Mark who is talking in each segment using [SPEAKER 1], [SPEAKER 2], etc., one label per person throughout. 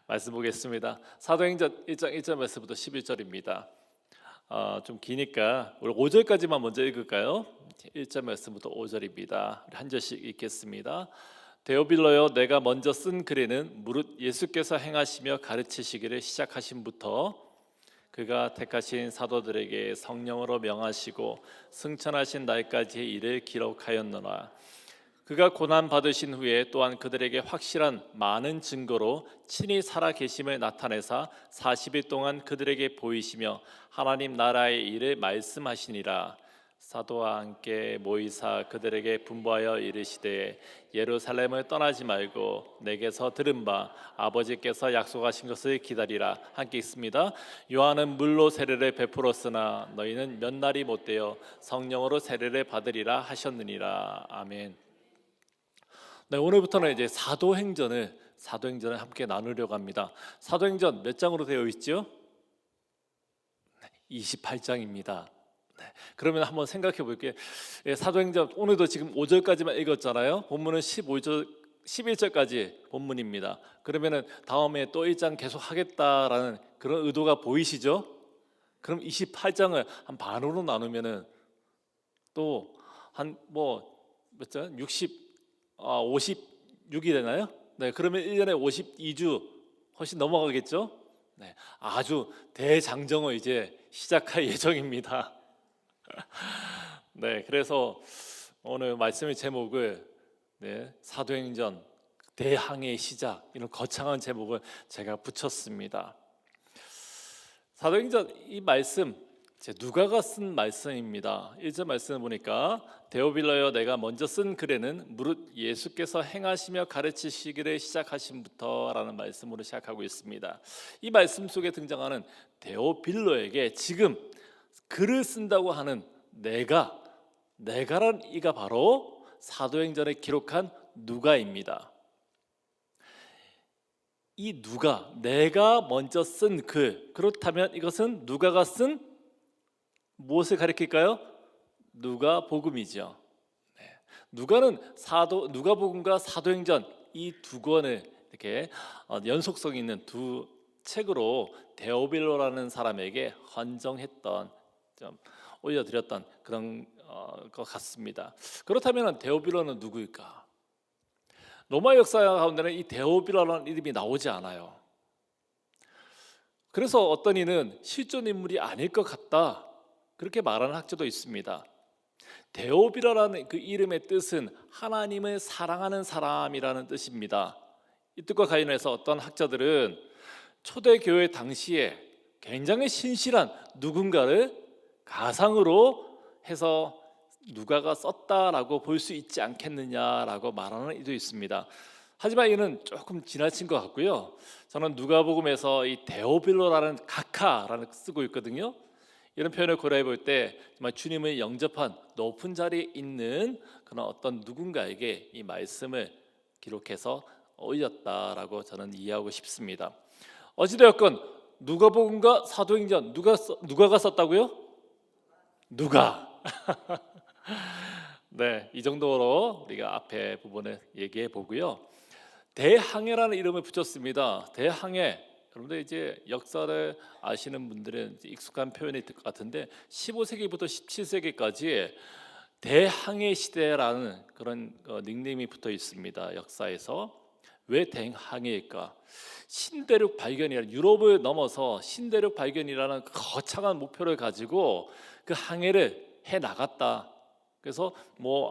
[SPEAKER 1] 말씀 보겠습니다. 사도행전 1장 1절 말씀부터 11절입니다. 좀 기니까 우리 5절까지만 먼저 읽을까요? 1절 말씀부터 5절입니다. 한 절씩 읽겠습니다. 데오빌로여, 내가 먼저 쓴 글에는 무릇 예수께서 행하시며 가르치시기를 시작하심부터 그가 택하신 사도들에게 성령으로 명하시고 승천하신 날까지의 일을 기록하였노라. 그가 고난 받으신 후에 또한 그들에게 확실한 많은 증거로 친히 살아 계심을 나타내사 40일 동안 그들에게 보이시며 하나님 나라의 일을 말씀하시니라. 사도와 함께 모이사 그들에게 분부하여 이르시되 예루살렘을 떠나지 말고 내게서 들은 바 아버지께서 약속하신 것을 기다리라. 함께 읽습니다. 요한은 물로 세례를 베풀었으나 너희는 몇 날이 못되어 성령으로 세례를 받으리라 하셨느니라. 아멘. 네, 오늘부터는 이제 사도행전을 함께 나누려고 합니다. 사도행전 몇 장으로 되어 있죠? 28장입니다. 네, 그러면 한번 생각해 볼게요. 사도행전 오늘도 지금 5절까지만 읽었잖아요. 본문은 15절, 11절까지 본문입니다. 그러면은 다음에 또 1장 계속 하겠다라는 그런 의도가 보이시죠? 그럼 28장을 한 반으로 나누면은 또 한 몇 장? 56이 되나요? 네, 그러면 1년에 52주 훨씬 넘어가겠죠? 네, 아주 대장정을 이제 시작할 예정입니다. 네, 그래서 오늘 말씀의 제목을 사도행전 대항해의 시작, 이런 거창한 제목을 제가 붙였습니다. 사도행전 이 말씀 누가가 쓴 말씀입니다. 1절 말씀을 보니까 데오빌로여, 내가 먼저 쓴 글에는 무릇 예수께서 행하시며 가르치시기를 시작하심부터 라는 말씀으로 시작하고 있습니다. 이 말씀 속에 등장하는 데오빌로에게 지금 글을 쓴다고 하는 내가란 이가 바로 사도행전에 기록한 누가입니다. 이 누가, 내가 먼저 쓴 글, 그렇다면 이것은 누가가 쓴 무엇을 가리킬까요? 누가복음이죠. 누가는 누가복음과 사도행전 이 두 권을 이렇게 연속성 있는 두 책으로 데오빌로라는 사람에게 헌정했던, 좀 올려드렸던 그런 것 같습니다. 그렇다면 데오빌로는 누구일까? 로마 역사 가운데는 이 데오빌로라는 이름이 나오지 않아요. 그래서 어떤 이는 실존 인물이 아닐 것 같다, 그렇게 말하는 학자도 있습니다. 데오빌로라는 그 이름의 뜻은 하나님을 사랑하는 사람이라는 뜻입니다. 이 뜻과 관련해서 어떤 학자들은 초대교회 당시에 굉장히 신실한 누군가를 가상으로 해서 누가가 썼다라고 볼 수 있지 않겠느냐라고 말하는 이도 있습니다. 하지만 이는 조금 지나친 것 같고요. 저는 누가복음에서 이 데오빌로라는 각하라는 쓰고 있거든요. 이런 표현을 고려해 볼 때 정말 주님을 영접한 높은 자리에 있는 그런 어떤 누군가에게 이 말씀을 기록해서 올렸다라고 저는 이해하고 싶습니다. 어찌되었건 누가복음과 사도행전 누가가 썼다고요? 누가. 네, 이 정도로 우리가 앞에 부분을 얘기해 보고요. 대항해라는 이름을 붙였습니다. 대항해. 여러분들 이제 역사를 아시는 분들은 익숙한 표현일 것 같은데 15세기부터 17세기까지 대항해 시대라는 그런 닉네임이 붙어 있습니다. 역사에서. 왜 대항해일까? 신대륙 발견이라는, 유럽을 넘어서 신대륙 발견이라는 거창한 목표를 가지고 그 항해를 해 나갔다. 그래서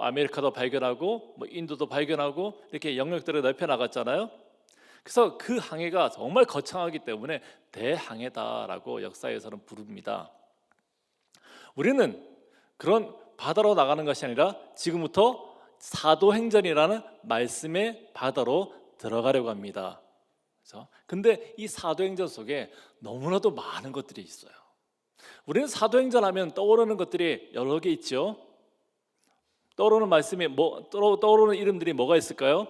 [SPEAKER 1] 아메리카도 발견하고 인도도 발견하고 이렇게 영역들을 넓혀 나갔잖아요. 그래서 그 항해가 정말 거창하기 때문에 대항해다라고 역사에서는 부릅니다. 우리는 그런 바다로 나가는 것이 아니라 지금부터 사도행전이라는 말씀의 바다로 들어가려고 합니다. 그렇죠? 근데 이 사도행전 속에 너무나도 많은 것들이 있어요. 우리는 사도행전 하면 떠오르는 것들이 여러 개 있죠. 떠오르는 말씀이 떠오르는 이름들이 뭐가 있을까요?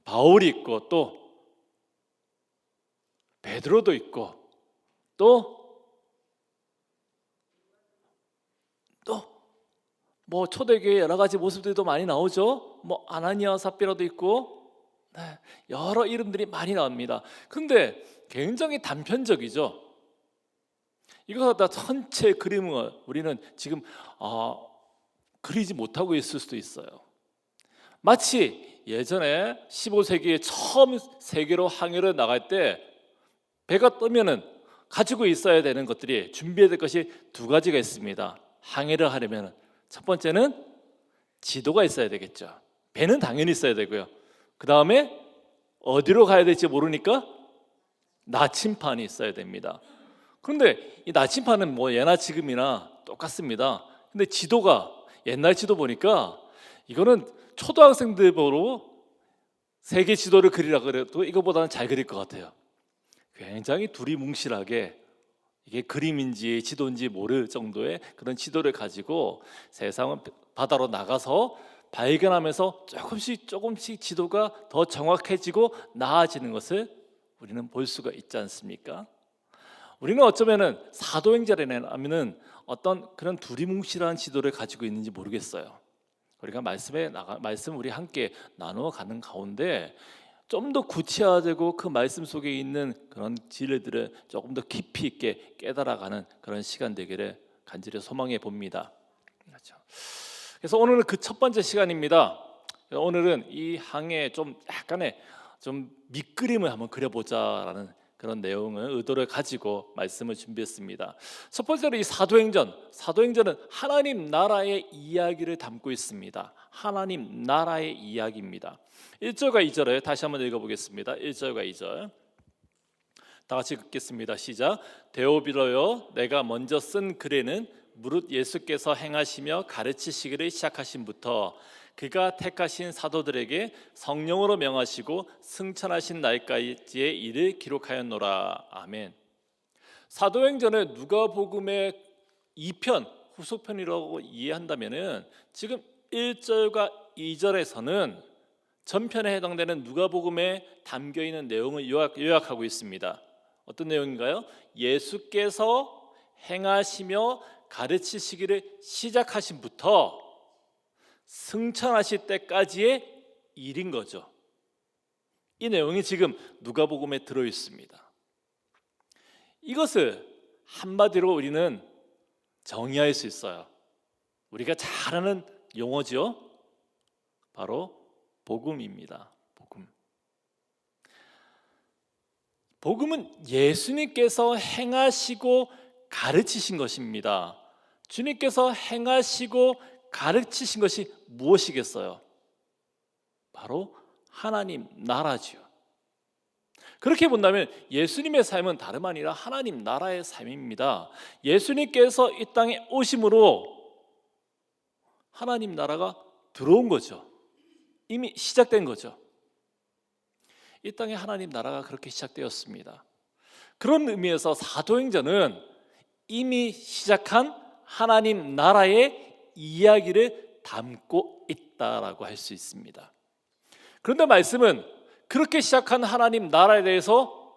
[SPEAKER 1] 바울이 있고, 또 베드로도 있고, 또 초대교회 여러 가지 모습들도 많이 나오죠. 아나니아 삽비라도 있고, 네, 여러 이름들이 많이 나옵니다. 근데 굉장히 단편적이죠. 이거 다 전체 그림을 우리는 지금 그리지 못하고 있을 수도 있어요. 마치 예전에 15세기에 처음 세계로 항해를 나갈 때 배가 뜨면은 가지고 있어야 되는 것들이, 준비해야 될 것이 두 가지가 있습니다. 항해를 하려면 첫 번째는 지도가 있어야 되겠죠. 배는 당연히 있어야 되고요. 그 다음에 어디로 가야 될지 모르니까 나침판이 있어야 됩니다. 그런데 이 나침판은 뭐 예나 지금이나 똑같습니다. 근데 지도가, 옛날 지도 보니까 이거는 초등학생들 보러 세계 지도를 그리라 그래도 이거보다는 잘 그릴 것 같아요. 굉장히 두리뭉실하게, 이게 그림인지 지도인지 모를 정도의 그런 지도를 가지고 세상은 바다로 나가서 발견하면서 조금씩 지도가 더 정확해지고 나아지는 것을 우리는 볼 수가 있지 않습니까? 우리는 어쩌면은 사도행전에는 어떤 그런 두리뭉실한 지도를 가지고 있는지 모르겠어요. 우리가 말씀 우리 함께 나누어 가는 가운데 좀 더 구체화되고 그 말씀 속에 있는 그런 진리들을 조금 더 깊이 있게 깨달아가는 그런 시간 되기를 간절히 소망해 봅니다. 그렇죠. 그래서 오늘은 그 첫 번째 시간입니다. 오늘은 이 항해 좀 약간의 좀 밑그림을 한번 그려보자라는 그런 내용을, 의도를 가지고 말씀을 준비했습니다. 첫 번째로 이 사도행전은 하나님 나라의 이야기를 담고 있습니다. 하나님 나라의 이야기입니다. 1절과 2절을 다시 한번 읽어보겠습니다. 1절과 2절 다 같이 읽겠습니다. 시작. 데오빌로여, 내가 먼저 쓴 글에는 무릇 예수께서 행하시며 가르치시기를 시작하신부터 그가 택하신 사도들에게 성령으로 명하시고 승천하신 날까지의 일을 기록하였노라. 아멘. 사도행전을 누가복음의 2편, 후속편이라고 이해한다면은 지금 1절과 2절에서는 전편에 해당되는 누가복음에 담겨 있는 내용을 요약하고 있습니다. 어떤 내용인가요? 예수께서 행하시며 가르치시기를 시작하신부터 승천하실 때까지의 일인 거죠. 이 내용이 지금 누가복음에 들어 있습니다. 이것을 한마디로 우리는 정의할 수 있어요. 우리가 잘 아는 용어죠. 바로 복음입니다. 복음은 예수님께서 행하시고 가르치신 것입니다. 주님께서 행하시고 가르치신 것이 무엇이겠어요? 바로 하나님 나라지요. 그렇게 본다면 예수님의 삶은 다름 아니라 하나님 나라의 삶입니다. 예수님께서 이 땅에 오심으로 하나님 나라가 들어온 거죠. 이미 시작된 거죠. 이 땅에 하나님 나라가 그렇게 시작되었습니다. 그런 의미에서 사도행전은 이미 시작한 하나님 나라의 이야기를 담고 있다라고 할 수 있습니다. 그런데 말씀은 그렇게 시작한 하나님 나라에 대해서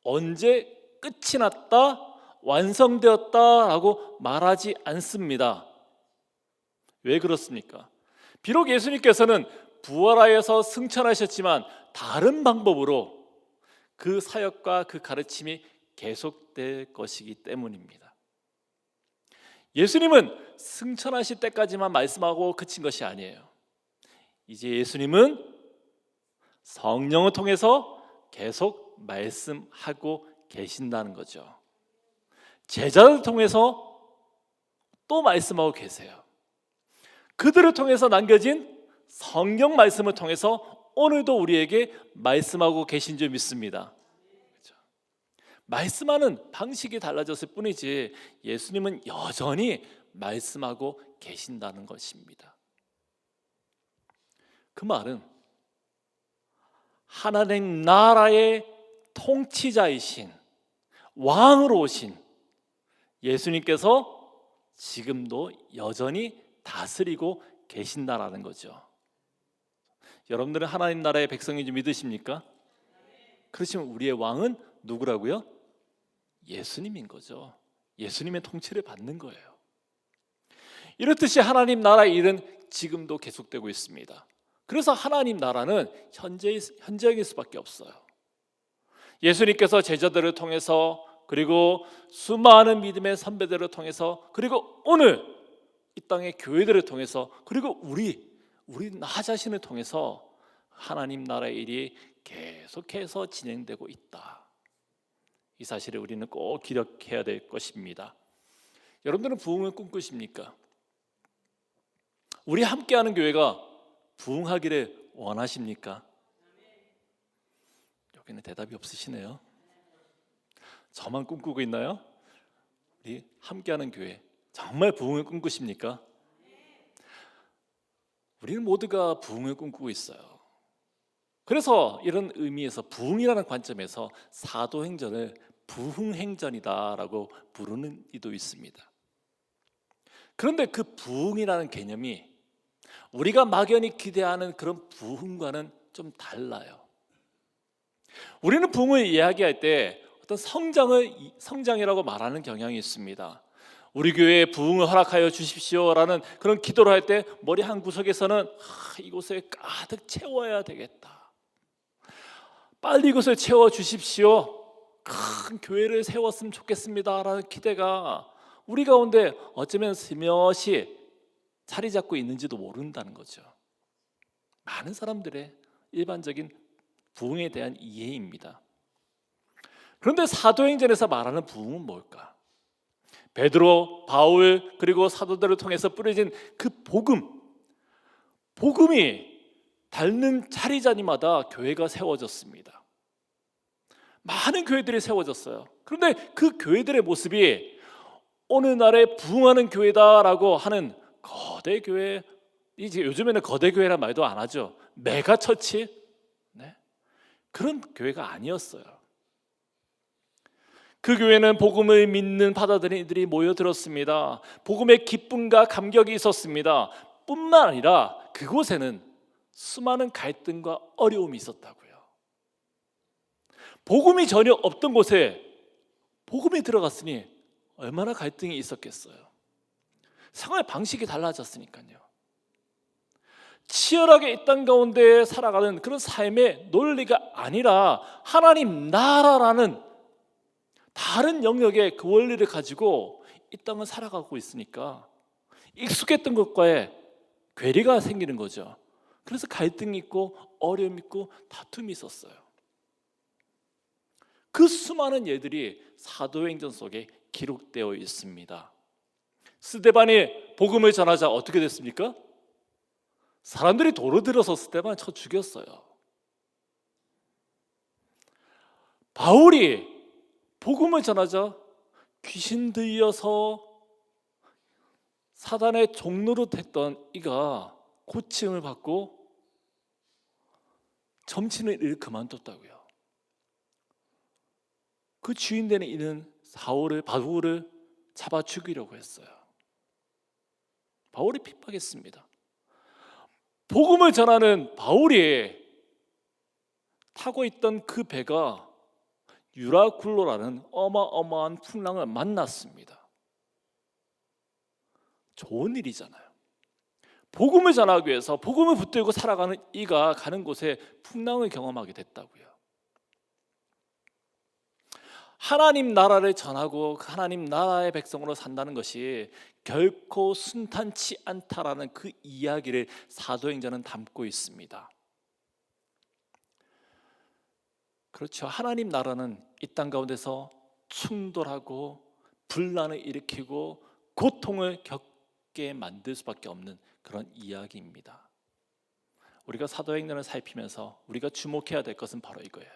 [SPEAKER 1] 언제 끝이 났다, 완성되었다라고 말하지 않습니다. 왜 그렇습니까? 비록 예수님께서는 부활하여서 승천하셨지만 다른 방법으로 그 사역과 그 가르침이 계속될 것이기 때문입니다. 예수님은 승천하실 때까지만 말씀하고 그친 것이 아니에요. 이제 예수님은 성령을 통해서 계속 말씀하고 계신다는 거죠. 제자를 통해서 또 말씀하고 계세요. 그들을 통해서 남겨진 성경 말씀을 통해서 오늘도 우리에게 말씀하고 계신 줄 믿습니다. 그렇죠? 말씀하는 방식이 달라졌을 뿐이지 예수님은 여전히 말씀하고 계신다는 것입니다. 그 말은 하나님 나라의 통치자이신 왕으로 오신 예수님께서 지금도 여전히 다스리고 계신다라는 거죠. 여러분들은 하나님 나라의 백성인 줄 믿으십니까? 그렇지만 우리의 왕은 누구라고요? 예수님인 거죠. 예수님의 통치를 받는 거예요. 이렇듯이 하나님 나라의 일은 지금도 계속되고 있습니다. 그래서 하나님 나라는 현재일 수밖에 없어요. 예수님께서 제자들을 통해서, 그리고 수많은 믿음의 선배들을 통해서, 그리고 오늘 이 땅의 교회들을 통해서, 그리고 우리 나 자신을 통해서 하나님 나라의 일이 계속해서 진행되고 있다. 이 사실을 우리는 꼭 기억해야 될 것입니다. 여러분들은 부흥을 꿈꾸십니까? 우리 함께하는 교회가 부흥하기를 원하십니까? 여기는 대답이 없으시네요. 저만 꿈꾸고 있나요? 우리 함께하는 교회 정말 부흥을 꿈꾸십니까? 우리는 모두가 부흥을 꿈꾸고 있어요. 그래서 이런 의미에서 부흥이라는 관점에서 사도행전을 부흥행전이다라고 부르는 이도 있습니다. 그런데 그 부흥이라는 개념이 우리가 막연히 기대하는 그런 부흥과는 좀 달라요. 우리는 부흥을 이야기할 때 어떤 성장이라고 말하는 경향이 있습니다. 우리 교회에 부흥을 허락하여 주십시오라는 그런 기도를 할 때 머리 한 구석에서는 이곳에 가득 채워야 되겠다. 빨리 이곳을 채워 주십시오. 큰 교회를 세웠으면 좋겠습니다라는 기대가 우리 가운데 어쩌면 스며시 자리 잡고 있는지도 모른다는 거죠. 많은 사람들의 일반적인 부흥에 대한 이해입니다. 그런데 사도행전에서 말하는 부흥은 뭘까? 베드로, 바울, 그리고 사도들을 통해서 뿌려진 그 복음이 닳는 자리자리마다 교회가 세워졌습니다. 많은 교회들이 세워졌어요. 그런데 그 교회들의 모습이 오늘날의 부흥하는 교회다라고 하는 거대 교회, 이제 요즘에는 거대 교회란 말도 안 하죠. 메가처치, 그런 교회가 아니었어요. 그 교회는 복음을 믿는 받아들인 이들이 모여들었습니다. 복음의 기쁨과 감격이 있었습니다. 뿐만 아니라 그곳에는 수많은 갈등과 어려움이 있었다고요. 복음이 전혀 없던 곳에 복음이 들어갔으니 얼마나 갈등이 있었겠어요. 생활 방식이 달라졌으니까요. 치열하게 이 땅 가운데 살아가는 그런 삶의 논리가 아니라 하나님 나라라는 다른 영역의 그 원리를 가지고 이 땅을 살아가고 있으니까 익숙했던 것과의 괴리가 생기는 거죠. 그래서 갈등이 있고 어려움이 있고 다툼이 있었어요. 그 수많은 예들이 사도행전 속에 기록되어 있습니다. 스데반이 복음을 전하자 어떻게 됐습니까? 사람들이 돌을 들어서 스데반을 쳐 죽였어요. 바울이 복음을 전하자 귀신 들려서 사단의 종로로 됐던 이가 고침을 받고 점치는 일을 그만뒀다고요. 그 주인 되는 이는 바울을 잡아 죽이려고 했어요. 바울이 핍박했습니다. 복음을 전하는 바울이 타고 있던 그 배가 유라굴로라는 어마어마한 풍랑을 만났습니다. 좋은 일이잖아요. 복음을 전하기 위해서 복음을 붙들고 살아가는 이가 가는 곳에 풍랑을 경험하게 됐다고요. 하나님 나라를 전하고 하나님 나라의 백성으로 산다는 것이 결코 순탄치 않다라는 그 이야기를 사도행전은 담고 있습니다. 그렇죠. 하나님 나라는 이 땅 가운데서 충돌하고 분란을 일으키고 고통을 겪게 만들 수밖에 없는 그런 이야기입니다. 우리가 사도행전을 살피면서 우리가 주목해야 될 것은 바로 이거예요.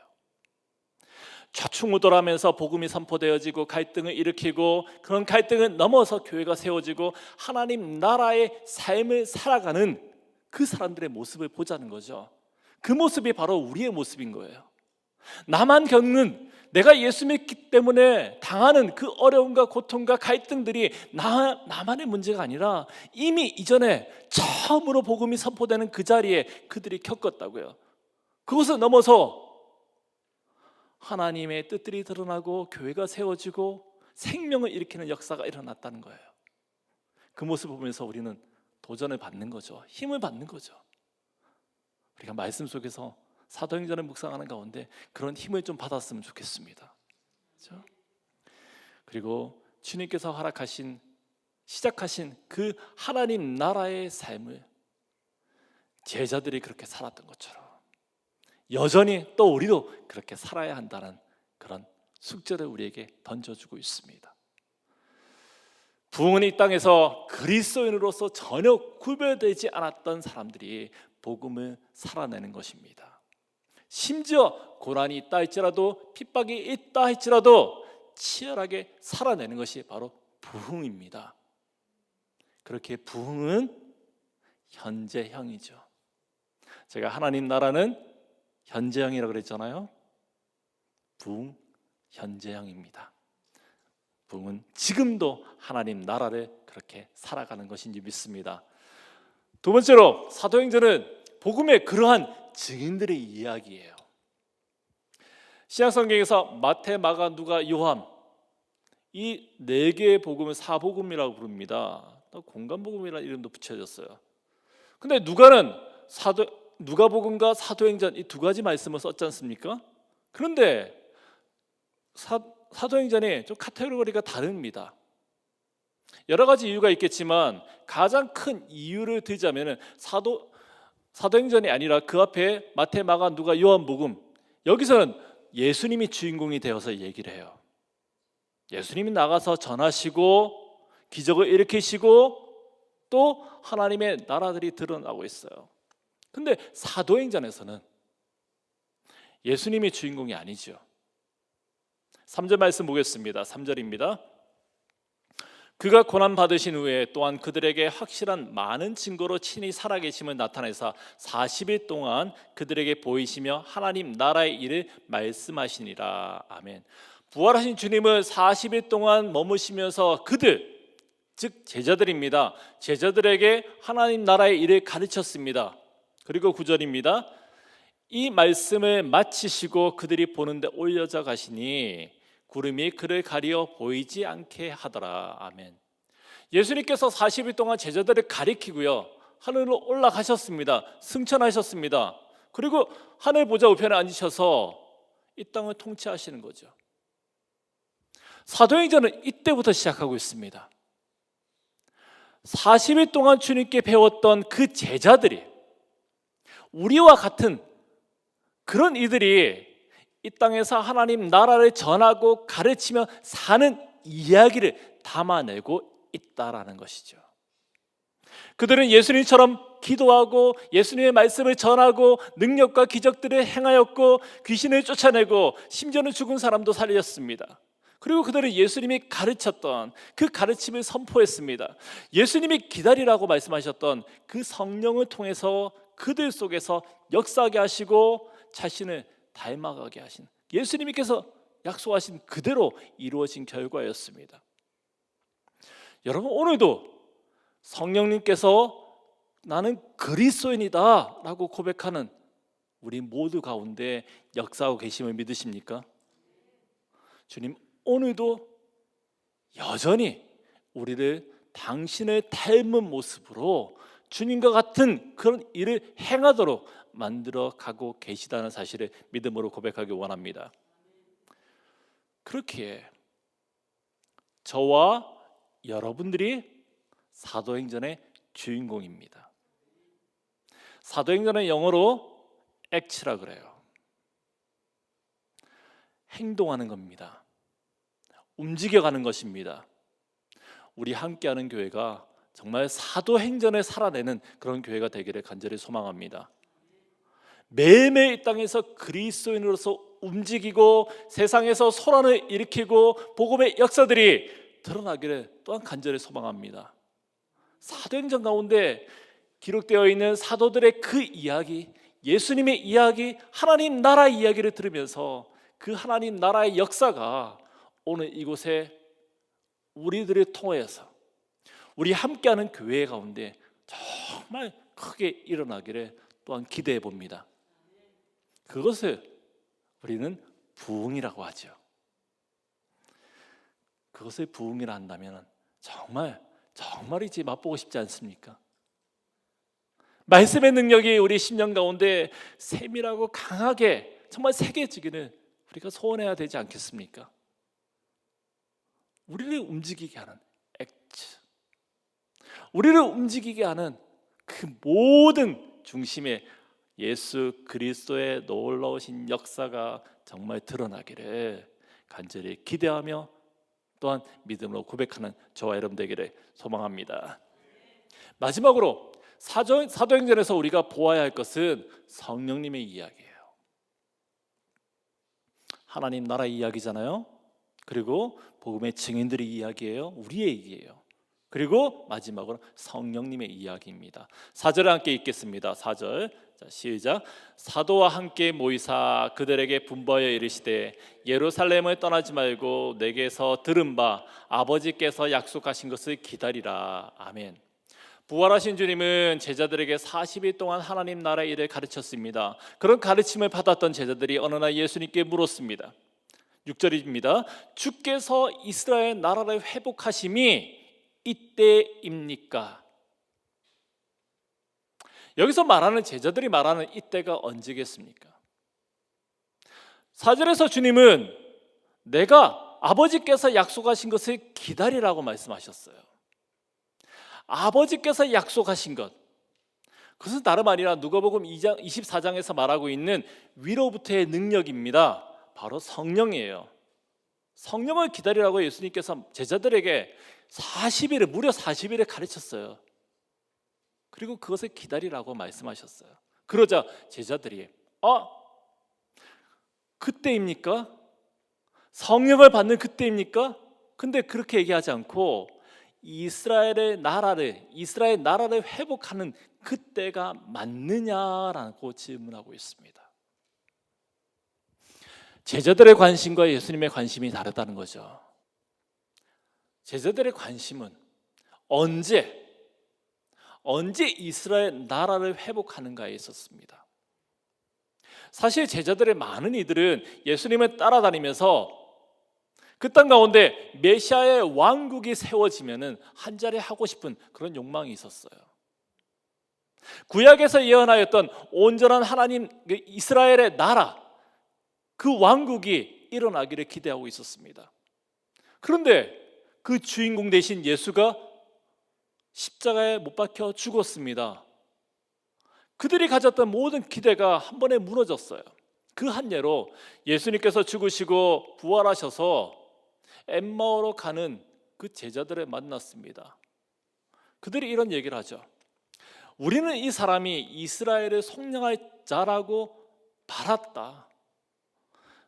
[SPEAKER 1] 좌충우돌하면서 복음이 선포되어지고 갈등을 일으키고 그런 갈등을 넘어서 교회가 세워지고 하나님 나라의 삶을 살아가는 그 사람들의 모습을 보자는 거죠. 그 모습이 바로 우리의 모습인 거예요. 나만 겪는, 내가 예수 믿기 때문에 당하는 그 어려움과 고통과 갈등들이 나만의 문제가 아니라 이미 이전에 처음으로 복음이 선포되는 그 자리에 그들이 겪었다고요. 그것을 넘어서 하나님의 뜻들이 드러나고 교회가 세워지고 생명을 일으키는 역사가 일어났다는 거예요. 그 모습을 보면서 우리는 도전을 받는 거죠. 힘을 받는 거죠. 우리가 말씀 속에서 사도행전을 묵상하는 가운데 그런 힘을 좀 받았으면 좋겠습니다. 그렇죠? 그리고 주님께서 시작하신 그 하나님 나라의 삶을 제자들이 그렇게 살았던 것처럼 여전히 또 우리도 그렇게 살아야 한다는 그런 숙제를 우리에게 던져주고 있습니다. 부흥은 이 땅에서 그리스도인으로서 전혀 구별되지 않았던 사람들이 복음을 살아내는 것입니다. 심지어 고난이 있다 할지라도 핍박이 있다 할지라도 치열하게 살아내는 것이 바로 부흥입니다. 그렇게 부흥은 현재형이죠. 제가 하나님 나라는 현재형이라고 그랬잖아요. 부흥 현재형입니다. 부흥은 지금도 하나님 나라를 그렇게 살아가는 것인지 믿습니다. 두 번째로 사도행전은 복음의 그러한 증인들의 이야기예요. 신약성경에서 마태, 마가, 누가, 요한 이 네 개의 복음을 사복음이라고 부릅니다. 또 공간복음이라는 이름도 붙여졌어요. 근데 누가복음과 사도행전 이 두 가지 말씀을 썼지 않습니까? 그런데 사도행전이 좀 카테고리가 다릅니다. 여러 가지 이유가 있겠지만 가장 큰 이유를 들자면 사도행전이 아니라 그 앞에 마태, 마가, 누가, 요한복음 여기서는 예수님이 주인공이 되어서 얘기를 해요. 예수님이 나가서 전하시고 기적을 일으키시고 또 하나님의 나라들이 드러나고 있어요. 근데 사도행전에서는 예수님이 주인공이 아니죠. 3절 말씀 보겠습니다. 3절입니다. 그가 고난 받으신 후에 또한 그들에게 확실한 많은 증거로 친히 살아계심을 나타내사 40일 동안 그들에게 보이시며 하나님 나라의 일을 말씀하시니라. 아멘. 부활하신 주님을 40일 동안 머무시면서 그들, 즉 제자들입니다. 제자들에게 하나님 나라의 일을 가르쳤습니다. 그리고 9절입니다. 이 말씀을 마치시고 그들이 보는데 올려져 가시니 구름이 그를 가리어 보이지 않게 하더라. 아멘. 예수님께서 40일 동안 제자들을 가리키고요 하늘로 올라가셨습니다. 승천하셨습니다. 그리고 하늘 보좌 우편에 앉으셔서 이 땅을 통치하시는 거죠. 사도행전은 이때부터 시작하고 있습니다. 40일 동안 주님께 배웠던 그 제자들이 우리와 같은 그런 이들이 이 땅에서 하나님 나라를 전하고 가르치며 사는 이야기를 담아내고 있다라는 것이죠. 그들은 예수님처럼 기도하고 예수님의 말씀을 전하고 능력과 기적들을 행하였고 귀신을 쫓아내고 심지어는 죽은 사람도 살렸습니다. 그리고 그들은 예수님이 가르쳤던 그 가르침을 선포했습니다. 예수님이 기다리라고 말씀하셨던 그 성령을 통해서 그들 속에서 역사하게 하시고 자신을 닮아가게 하신 예수님께서 약속하신 그대로 이루어진 결과였습니다. 여러분 오늘도 성령님께서 나는 그리스도인이다 라고 고백하는 우리 모두 가운데 역사하고 계심을 믿으십니까? 주님 오늘도 여전히 우리를 당신을 닮은 모습으로 주님과 같은 그런 일을 행하도록 만들어 가고 계시다는 사실을 믿음으로 고백하기 원합니다. 그렇기에 저와 여러분들이 사도행전의 주인공입니다. 사도행전은 영어로 act라 그래요. 행동하는 겁니다. 움직여가는 것입니다. 우리 함께하는 교회가 정말 사도행전을 살아내는 그런 교회가 되기를 간절히 소망합니다. 매일매일 이 땅에서 그리스도인으로서 움직이고 세상에서 소란을 일으키고 복음의 역사들이 드러나기를 또한 간절히 소망합니다. 사도행전 가운데 기록되어 있는 사도들의 그 이야기, 예수님의 이야기, 하나님 나라의 이야기를 들으면서 그 하나님 나라의 역사가 오늘 이곳에 우리들을 통해서 우리 함께하는 교회 가운데 정말 크게 일어나기를 또한 기대해 봅니다. 그것을 우리는 부흥이라고 하죠. 그것을 부흥이라 한다면 정말이지 맛보고 싶지 않습니까? 말씀의 능력이 우리 심령 가운데 세밀하고 강하게 정말 새겨지기를 우리가 소원해야 되지 않겠습니까? 우리를 움직이게 하는 액트, 우리를 움직이게 하는 그 모든 중심에 예수 그리스도의 놀라우신 역사가 정말 드러나기를 간절히 기대하며 또한 믿음으로 고백하는 저와 여러분 되기를 소망합니다. 마지막으로 사도행전에서 우리가 보아야 할 것은 성령님의 이야기예요. 하나님 나라 이야기잖아요. 그리고 복음의 증인들의 이야기예요. 우리의 얘기예요. 그리고 마지막으로 성령님의 이야기입니다. 4절을 함께 읽겠습니다. 4절 시작. 사도와 함께 모이사 그들에게 분부하여 이르시되 예루살렘을 떠나지 말고 내게서 들은 바 아버지께서 약속하신 것을 기다리라. 아멘. 부활하신 주님은 제자들에게 40일 동안 하나님 나라의 일을 가르쳤습니다. 그런 가르침을 받았던 제자들이 어느 날 예수님께 물었습니다. 6절입니다. 주께서 이스라엘 나라를 회복하심이 이때입니까? 여기서 말하는 제자들이 말하는 이때가 언제겠습니까? 4절에서 주님은 내가 아버지께서 약속하신 것을 기다리라고 말씀하셨어요. 아버지께서 약속하신 것, 그것은 다름 아니라 누가복음 2장 24장에서 말하고 있는 위로부터의 능력입니다. 바로 성령이에요. 성령을 기다리라고 예수님께서 제자들에게 40일을 무려 40일을 가르쳤어요. 그리고 그것을 기다리라고 말씀하셨어요. 그러자 제자들이 그때입니까? 성령을 받는 그때입니까? 근데 그렇게 얘기하지 않고 이스라엘 나라를 회복하는 그때가 맞느냐라고 질문하고 있습니다. 제자들의 관심과 예수님의 관심이 다르다는 거죠. 제자들의 관심은 언제 이스라엘 나라를 회복하는가에 있었습니다. 사실 제자들의 많은 이들은 예수님을 따라다니면서 그 땅 가운데 메시아의 왕국이 세워지면은 한 자리 하고 싶은 그런 욕망이 있었어요. 구약에서 예언하였던 온전한 하나님 이스라엘의 나라, 그 왕국이 일어나기를 기대하고 있었습니다. 그런데 그 주인공 대신 예수가 십자가에 못 박혀 죽었습니다. 그들이 가졌던 모든 기대가 한 번에 무너졌어요. 그 한 예로 예수님께서 죽으시고 부활하셔서 엠마오로 가는 그 제자들을 만났습니다. 그들이 이런 얘기를 하죠. 우리는 이 사람이 이스라엘을 속량할 자라고 바랐다.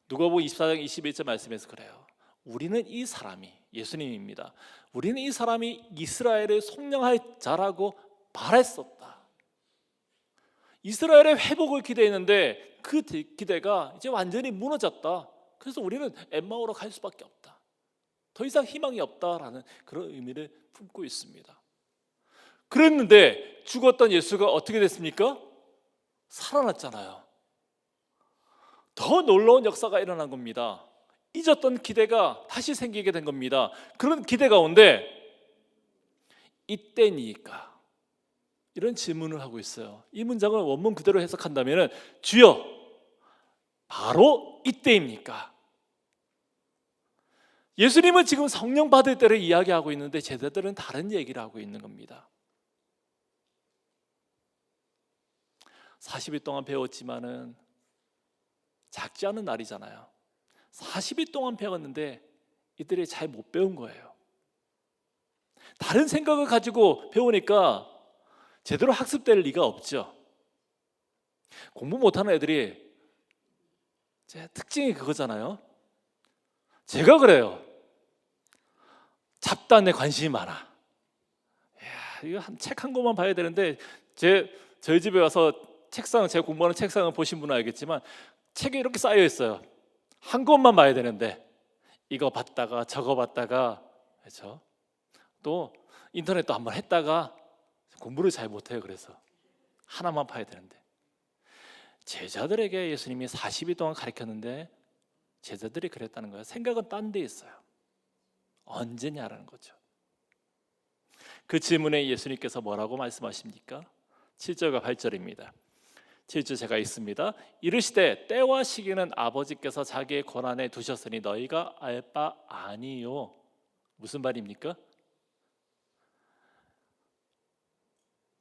[SPEAKER 1] 누가복음 24장 21절 말씀에서 그래요. 우리는 이 사람이, 예수님입니다. 우리는 이 사람이 이스라엘을 속량할 자라고 바랬었다. 이스라엘의 회복을 기대했는데 그 기대가 이제 완전히 무너졌다. 그래서 우리는 엠마오로 갈 수밖에 없다. 더 이상 희망이 없다라는 그런 의미를 품고 있습니다. 그랬는데 죽었던 예수가 어떻게 됐습니까? 살아났잖아요. 더 놀라운 역사가 일어난 겁니다. 잊었던 기대가 다시 생기게 된 겁니다. 그런 기대 가운데 이때니까 이런 질문을 하고 있어요. 이 문장을 원문 그대로 해석한다면 주여 바로 이때입니까? 예수님은 지금 성령 받을 때를 이야기하고 있는데 제자들은 다른 얘기를 하고 있는 겁니다. 40일 동안 배웠지만은 작지 않은 날이잖아요. 40일 동안 배웠는데 이들이 잘 못 배운 거예요. 다른 생각을 가지고 배우니까 제대로 학습될 리가 없죠. 공부 못하는 애들이 제 특징이 그거잖아요. 제가 그래요. 잡다한데 관심이 많아. 이거 책 한 권만 봐야 되는데 저희 집에 와서 제가 공부하는 책상을 보신 분은 알겠지만 책이 이렇게 쌓여 있어요. 한 권만 봐야 되는데 이거 봤다가 저거 봤다가 그렇죠? 또 인터넷도 한번 했다가 공부를 잘 못해요. 그래서 하나만 봐야 되는데 제자들에게 예수님이 40일 동안 가르쳤는데 제자들이 그랬다는 거예요. 생각은 딴 데 있어요. 언제냐라는 거죠. 그 질문에 예수님께서 뭐라고 말씀하십니까? 7절과 8절입니다. 7절 제가 읽습니다. 이르시되 때와 시기는 아버지께서 자기의 권한에 두셨으니 너희가 알 바 아니요. 무슨 말입니까?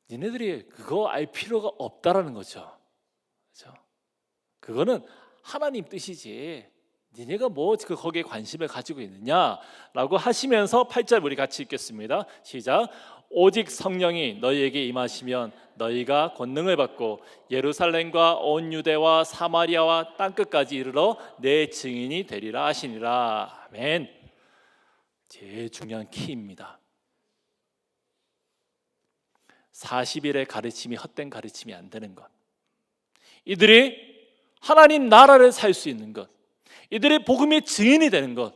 [SPEAKER 1] 니네들이 그거 알 필요가 없다라는 거죠. 그렇죠? 그거는 하나님 뜻이지. 니네가 뭐 거기에 관심을 가지고 있느냐라고 하시면서 8절 우리 같이 읽겠습니다. 시작. 오직 성령이 너희에게 임하시면 너희가 권능을 받고 예루살렘과 온 유대와 사마리아와 땅끝까지 이르러 내 증인이 되리라 하시니라. 아멘. 제일 중요한 키입니다. 40일의 가르침이 헛된 가르침이 안 되는 것, 이들이 하나님 나라를 살 수 있는 것, 이들의 복음의 증인이 되는 것,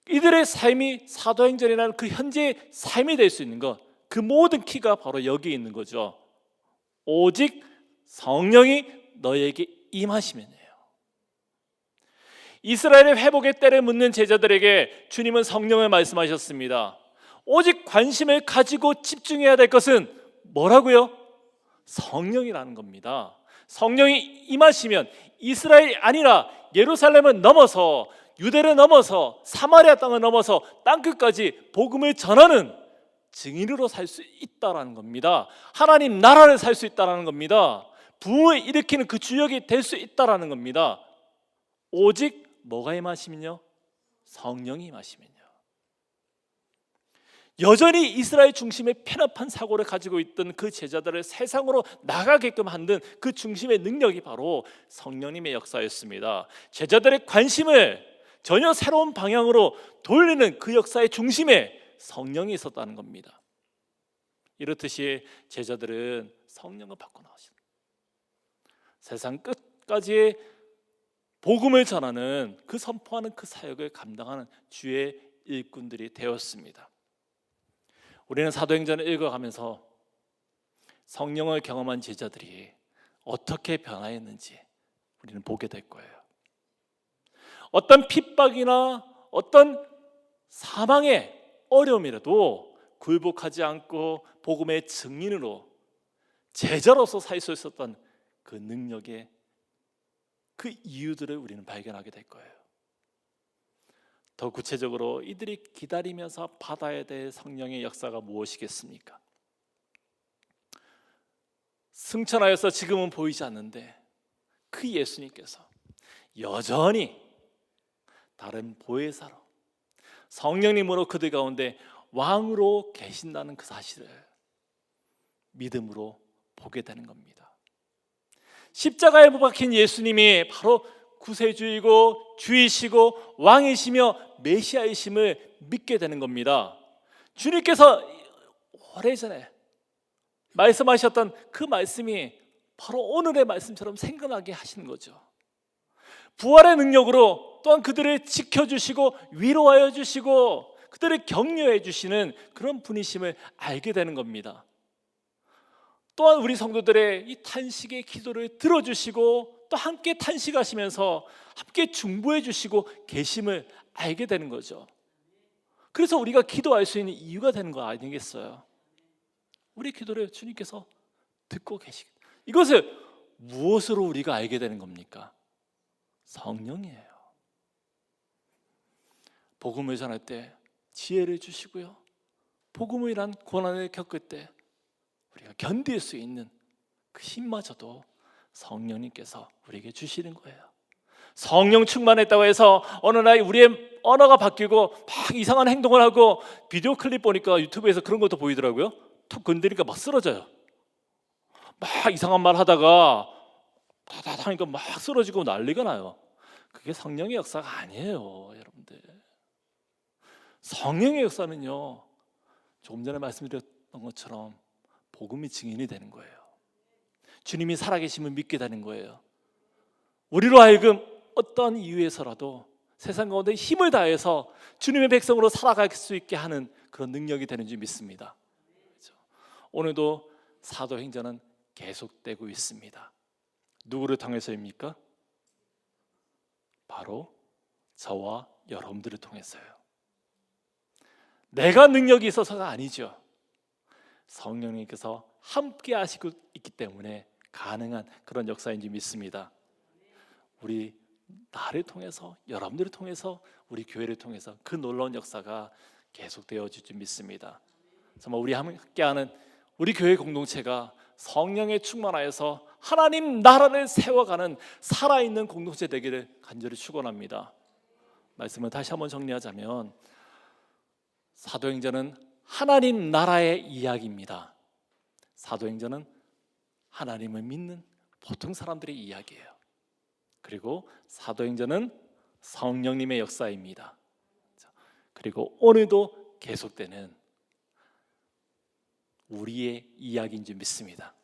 [SPEAKER 1] 이들의 삶이 사도행전이라는 그 현재의 삶이 될 수 있는 것, 그 모든 키가 바로 여기에 있는 거죠. 오직 성령이 너희에게 임하시면이에요. 이스라엘의 회복의 때를 묻는 제자들에게 주님은 성령을 말씀하셨습니다. 오직 관심을 가지고 집중해야 될 것은 뭐라고요? 성령이라는 겁니다. 성령이 임하시면 이스라엘이 아니라 예루살렘을 넘어서 유대를 넘어서 사마리아 땅을 넘어서 땅끝까지 복음을 전하는 증인으로 살 수 있다라는 겁니다. 하나님 나라를 살 수 있다라는 겁니다. 부흥을 일으키는 그 주역이 될 수 있다라는 겁니다. 오직 뭐가 임하시면요? 성령이 임하시면요. 여전히 이스라엘 중심의 편협한 사고를 가지고 있던 그 제자들을 세상으로 나가게끔 만든 그 중심의 능력이 바로 성령님의 역사였습니다. 제자들의 관심을 전혀 새로운 방향으로 돌리는 그 역사의 중심에 성령이 있었다는 겁니다. 이렇듯이 제자들은 성령을 받고 나왔습니다. 세상 끝까지 복음을 전하는 그 선포하는 그 사역을 감당하는 주의 일꾼들이 되었습니다. 우리는 사도행전을 읽어가면서 성령을 경험한 제자들이 어떻게 변화했는지 우리는 보게 될 거예요. 어떤 핍박이나 어떤 사망의 어려움이라도 굴복하지 않고 복음의 증인으로 제자로서 살 수 있었던 그 능력의 그 이유들을 우리는 발견하게 될 거예요. 더 구체적으로 이들이 기다리면서 받아야 될 성령의 역사가 무엇이겠습니까? 승천하여서 지금은 보이지 않는데 그 예수님께서 여전히 다른 보혜사로 성령님으로 그들 가운데 왕으로 계신다는 그 사실을 믿음으로 보게 되는 겁니다. 십자가에 못 박힌 예수님이 바로 구세주이고 주이시고 왕이시며 메시아이심을 믿게 되는 겁니다. 주님께서 오래전에 말씀하셨던 그 말씀이 바로 오늘의 말씀처럼 생각나게 하시는 거죠. 부활의 능력으로 또한 그들을 지켜주시고 위로하여 주시고 그들을 격려해 주시는 그런 분이심을 알게 되는 겁니다. 또한 우리 성도들의 이 탄식의 기도를 들어주시고 또 함께 탄식하시면서 함께 중보해 주시고 계심을 알게 되는 거죠. 그래서 우리가 기도할 수 있는 이유가 되는 거 아니겠어요? 우리 기도를 주님께서 듣고 계시고, 이것을 무엇으로 우리가 알게 되는 겁니까? 성령이에요. 복음을 전할 때 지혜를 주시고요, 복음을 인한 고난을 겪을 때 우리가 견딜 수 있는 그 힘마저도 성령님께서 우리에게 주시는 거예요. 성령 충만했다고 해서 어느 날 우리의 언어가 바뀌고 막 이상한 행동을 하고, 비디오 클립 보니까 유튜브에서 그런 것도 보이더라고요. 툭 건드리니까 막 쓰러져요. 막 이상한 말 하다가 다다다 하니까 막 쓰러지고 난리가 나요. 그게 성령의 역사가 아니에요, 여러분들. 성령의 역사는요, 조금 전에 말씀드렸던 것처럼 복음이 증인이 되는 거예요. 주님이 살아계심을 믿게 되는 거예요. 우리로 하여금 어떤 이유에서라도 세상 가운데 힘을 다해서 주님의 백성으로 살아갈 수 있게 하는 그런 능력이 되는 줄 믿습니다. 그렇죠? 오늘도 사도행전은 계속되고 있습니다. 누구를 통해서입니까? 바로 저와 여러분들을 통해서요. 내가 능력이 있어서가 아니죠. 성령님께서 함께 하시고 있기 때문에 가능한 그런 역사인 줄 믿습니다. 우리 나를 통해서, 여러분들을 통해서, 우리 교회를 통해서 그 놀라운 역사가 계속되어질 줄 믿습니다. 정말 우리 함께하는 우리 교회 공동체가 성령에 충만하여서 하나님 나라를 세워가는 살아있는 공동체 되기를 간절히 축원합니다. 말씀을 다시 한번 정리하자면 사도행전은 하나님 나라의 이야기입니다. 사도행전은 하나님을 믿는 보통 사람들의 이야기예요. 그리고 사도행전은 성령님의 역사입니다. 그리고 오늘도 계속되는 우리의 이야기인 줄 믿습니다.